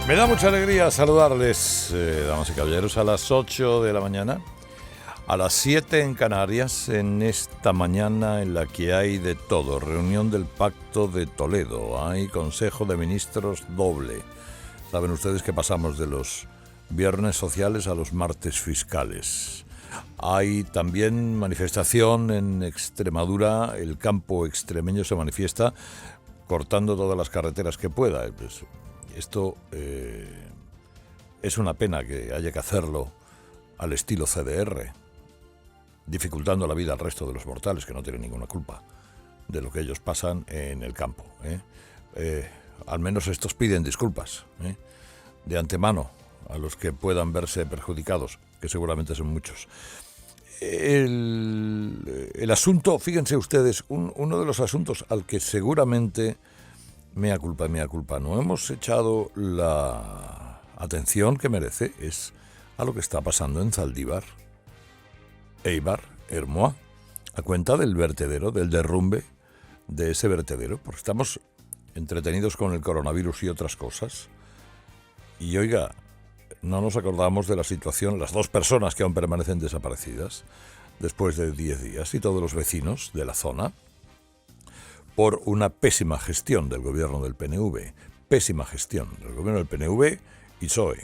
Me da mucha alegría saludarles, damas y caballeros, a las 8 de la mañana, a las 7 en Canarias, en esta mañana en la que hay de todo. Reunión del Pacto de Toledo, hay Consejo de Ministros doble. Saben ustedes que pasamos de los viernes sociales a los martes fiscales. Hay también manifestación en Extremadura, el campo extremeño se manifiesta cortando todas las carreteras que pueda. Pues, esto es una pena que haya que hacerlo al estilo CDR, dificultando la vida al resto de los mortales que no tienen ninguna culpa de lo que ellos pasan en el campo. Al menos estos piden disculpas de antemano a los que puedan verse perjudicados, que seguramente son muchos. El asunto, fíjense ustedes, uno de los asuntos al que seguramente mea culpa, no hemos echado la atención que merece es a lo que está pasando en Zaldívar, Éibar, Ermua, a cuenta del vertedero, del derrumbe de ese vertedero, porque estamos entretenidos con el coronavirus y otras cosas. Y oiga, no nos acordamos de la situación, las 2 personas que aún permanecen desaparecidas después de 10 días y todos los vecinos de la zona, por una pésima gestión del gobierno del PNV. Pésima gestión del gobierno del PNV y PSOE,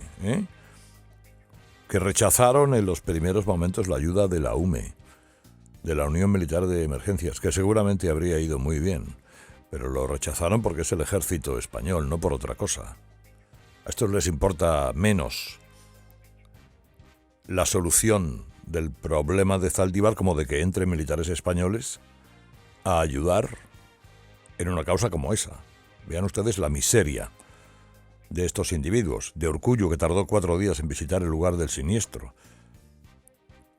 que rechazaron en los primeros momentos la ayuda de la UME, de la Unión Militar de Emergencias, que seguramente habría ido muy bien, pero lo rechazaron porque es el ejército español, no por otra cosa. A estos les importa menos la solución del problema de Zaldívar como de que entren militares españoles a ayudar en una causa como esa. Vean ustedes la miseria de estos individuos, de Urkullu, que tardó 4 días en visitar el lugar del siniestro,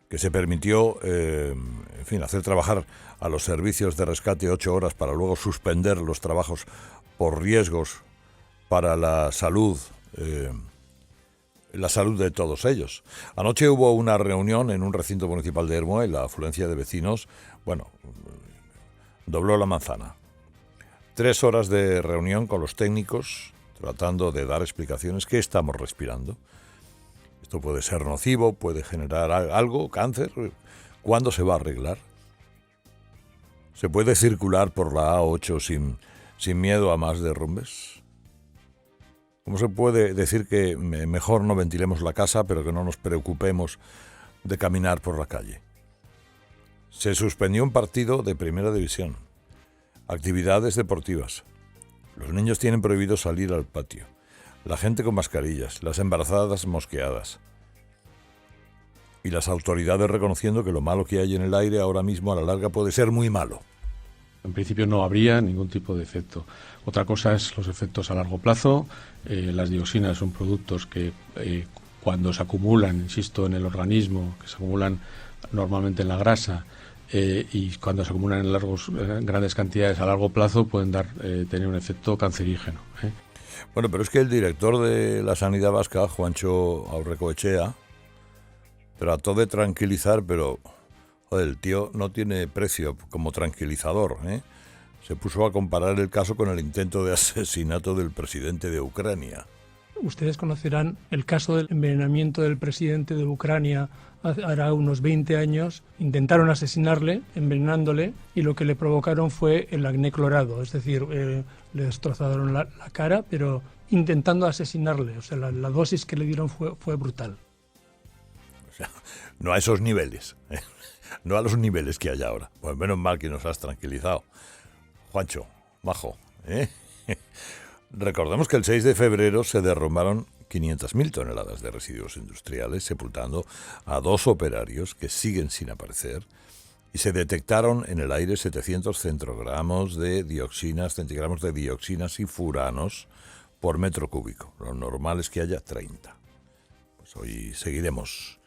que se permitió, hacer trabajar a los servicios de rescate 8 horas para luego suspender los trabajos por riesgos para la salud de todos ellos. Anoche hubo una reunión en un recinto municipal de Ermua y la afluencia de vecinos, dobló la manzana. 3 horas de reunión con los técnicos, tratando de dar explicaciones. ¿Qué estamos respirando? Esto puede ser nocivo, puede generar algo, cáncer. ¿Cuándo se va a arreglar? ¿Se puede circular por la A8 sin miedo a más derrumbes? ¿Cómo se puede decir que mejor no ventilemos la casa, pero que no nos preocupemos de caminar por la calle? Se suspendió un partido de primera división. Actividades deportivas. Los niños tienen prohibido salir al patio. La gente con mascarillas, las embarazadas mosqueadas. Y las autoridades reconociendo que lo malo que hay en el aire ahora mismo a la larga puede ser muy malo. En principio no habría ningún tipo de efecto. Otra cosa es los efectos a largo plazo. Las dioxinas son productos que cuando se acumulan, insisto, en el organismo, que se acumulan normalmente en la grasa, y cuando se acumulan en grandes cantidades a largo plazo pueden tener un efecto cancerígeno. Bueno, pero es que el director de la Sanidad Vasca, Juancho Aurrecoetxea, trató de tranquilizar, pero el tío no tiene precio como tranquilizador. Se puso a comparar el caso con el intento de asesinato del presidente de Ucrania. Ustedes conocerán el caso del envenenamiento del presidente de Ucrania hará unos 20 años. Intentaron asesinarle envenenándole y lo que le provocaron fue el acné clorado, es decir, le destrozaron la cara, pero intentando asesinarle. O sea, la dosis que le dieron fue brutal. O sea, no a esos niveles, no a los niveles que hay ahora. Pues menos mal que nos has tranquilizado. Juancho, majo, Recordemos que el 6 de febrero se derrumbaron 500.000 toneladas de residuos industriales, sepultando a 2 operarios que siguen sin aparecer, y se detectaron en el aire 700 centigramos de dioxinas y furanos por metro cúbico. Lo normal es que haya 30. Pues hoy seguiremos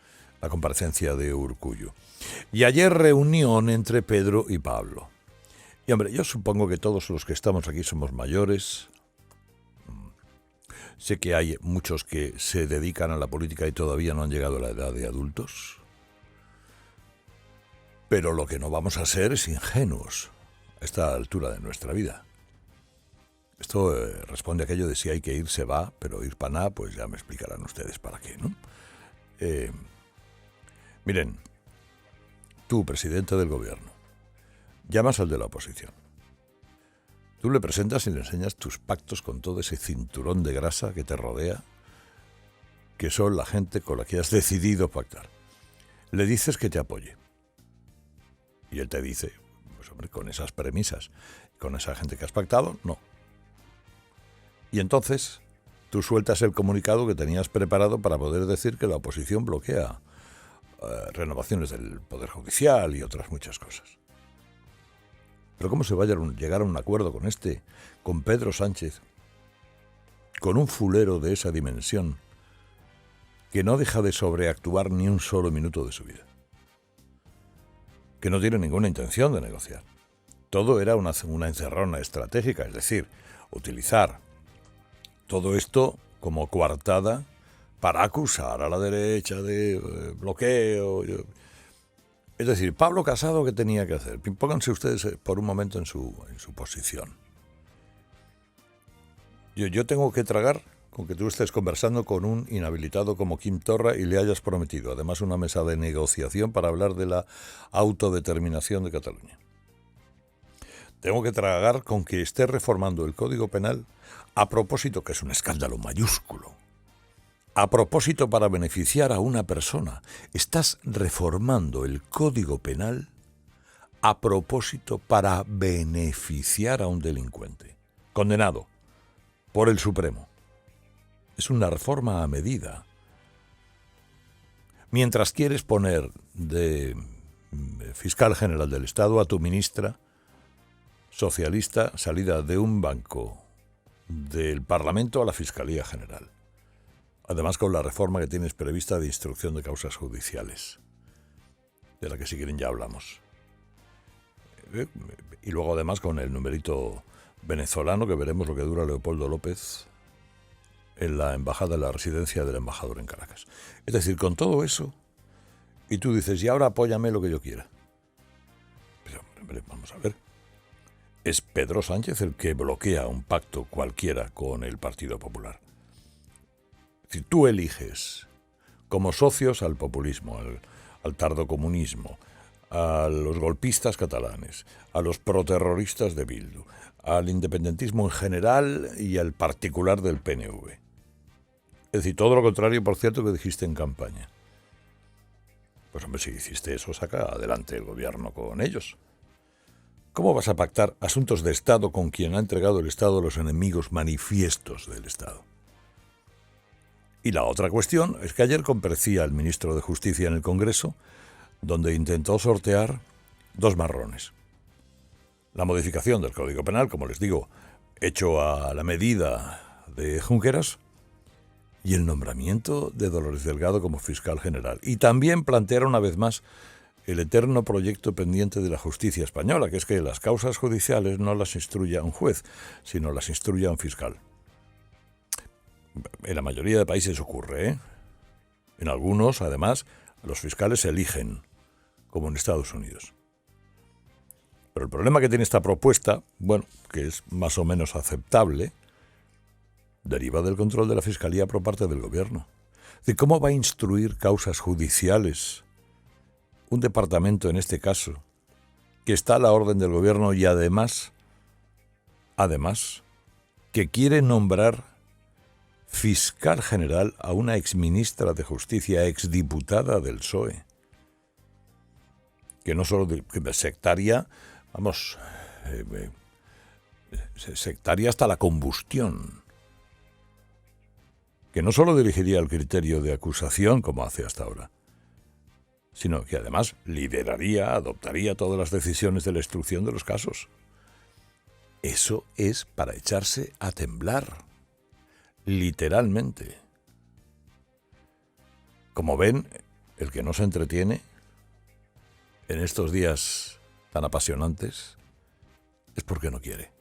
la comparecencia de Urkullu. Y ayer reunión entre Pedro y Pablo. Y hombre, yo supongo que todos los que estamos aquí somos mayores. Sé que hay muchos que se dedican a la política y todavía no han llegado a la edad de adultos. Pero lo que no vamos a ser es ingenuos a esta altura de nuestra vida. Esto responde a aquello de si hay que ir, se va, pero ir para nada, pues ya me explicarán ustedes para qué, ¿no? Miren, tú, presidente del gobierno, llamas al de la oposición. Tú le presentas y le enseñas tus pactos con todo ese cinturón de grasa que te rodea, que son la gente con la que has decidido pactar. Le dices que te apoye. Y él te dice, pues hombre, con esas premisas, con esa gente que has pactado, no. Y entonces tú sueltas el comunicado que tenías preparado para poder decir que la oposición bloquea renovaciones del Poder Judicial y otras muchas cosas. Pero ¿cómo se va a llegar a un acuerdo con Pedro Sánchez, con un fulero de esa dimensión, que no deja de sobreactuar ni un solo minuto de su vida? Que no tiene ninguna intención de negociar. Todo era una encerrona estratégica, es decir, utilizar todo esto como coartada para acusar a la derecha de bloqueo. Es decir, Pablo Casado, ¿qué tenía que hacer? Pónganse ustedes por un momento en su posición. Yo tengo que tragar con que tú estés conversando con un inhabilitado como Quim Torra y le hayas prometido, además, una mesa de negociación para hablar de la autodeterminación de Cataluña. Tengo que tragar con que esté reformando el Código Penal a propósito, que es un escándalo mayúsculo, a propósito para beneficiar a una persona. Estás reformando el Código Penal a propósito para beneficiar a un delincuente, condenado por el Supremo. Es una reforma a medida. Mientras quieres poner de fiscal general del Estado a tu ministra socialista, salida de un banco del Parlamento a la Fiscalía General. Además, con la reforma que tienes prevista de instrucción de causas judiciales, de la que si quieren ya hablamos. Y luego además con el numerito venezolano, que veremos lo que dura Leopoldo López en la embajada, en la residencia del embajador en Caracas. Es decir, con todo eso, y tú dices, y ahora apóyame lo que yo quiera. Pero, hombre, vamos a ver. Es Pedro Sánchez el que bloquea un pacto cualquiera con el Partido Popular. Es decir, tú eliges como socios al populismo, al tardocomunismo, a los golpistas catalanes, a los proterroristas de Bildu, al independentismo en general y al particular del PNV. Es decir, todo lo contrario, por cierto, que dijiste en campaña. Pues hombre, si hiciste eso, saca adelante el gobierno con ellos. ¿Cómo vas a pactar asuntos de Estado con quien ha entregado el Estado a los enemigos manifiestos del Estado? Y la otra cuestión es que ayer comparecía el ministro de Justicia en el Congreso, donde intentó sortear dos marrones. La modificación del Código Penal, como les digo, hecho a la medida de Junqueras, y el nombramiento de Dolores Delgado como fiscal general. Y también plantear una vez más el eterno proyecto pendiente de la justicia española, que es que las causas judiciales no las instruya un juez, sino las instruya un fiscal. En la mayoría de países ocurre, ¿eh? En algunos, además, los fiscales se eligen, como en Estados Unidos. Pero el problema que tiene esta propuesta, bueno, que es más o menos aceptable, deriva del control de la Fiscalía por parte del Gobierno. Es decir, ¿cómo va a instruir causas judiciales un departamento, en este caso, que está a la orden del Gobierno y además, que quiere nombrar fiscal general a una exministra de Justicia, exdiputada del PSOE, que no solo sectaria, vamos, sectaria hasta la combustión, que no solo dirigiría el criterio de acusación como hace hasta ahora, sino que además lideraría, adoptaría todas las decisiones de la instrucción de los casos. Eso es para echarse a temblar, literalmente. Como ven, el que no se entretiene en estos días tan apasionantes es porque no quiere.